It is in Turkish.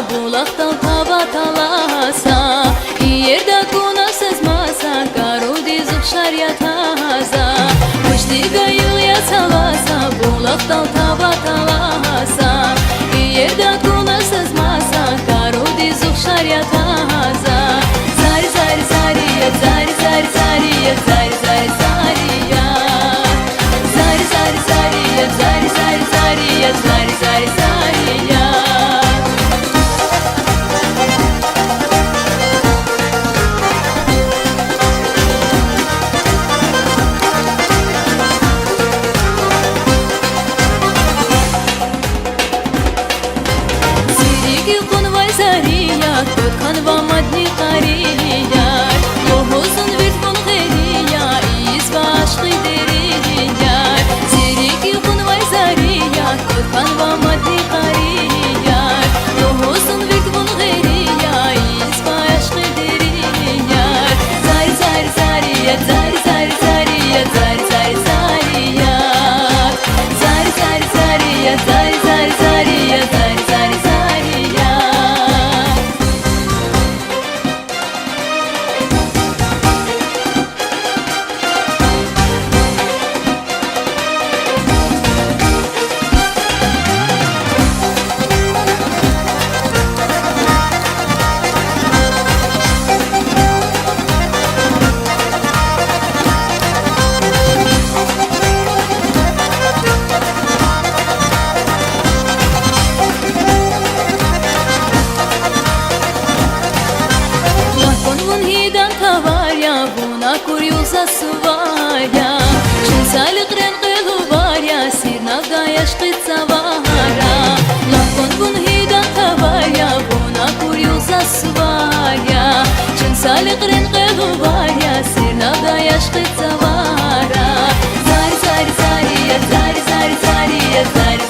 bulaqdan tava talasa yerda kuna sezmasa karudi zuxshar yataza Mishtiga yulya salasa bulaqdan tava talasa yerda kuna sezmasa karudi zuxshar yataza Zari zari zari ya zari zari zari ya zari zari zari ya Zari zari zari ya zari zari zari ya zari zari zari ya Kanva madni qariya Lohuzun vitfun gheriya Isva aşkı deriya Siriki kunvay zariya Kanva madni qariya Lohuzun vitfun gheriya Isva aşkı deriya Zari zari zariya Zari zari zariya Zari zari zariya Zari zari zariya Zari zari zariya Zari zari zariya Curiosa suvaria Shinsali qren qelu varia Sirnavda yashqitsa vahara Lakon bun hidan tavaria Buna curiosa suvaria Shinsali qren qelu varia Sirnavda yashqitsa vahara Zari zari zari ya zari zari zari ya zari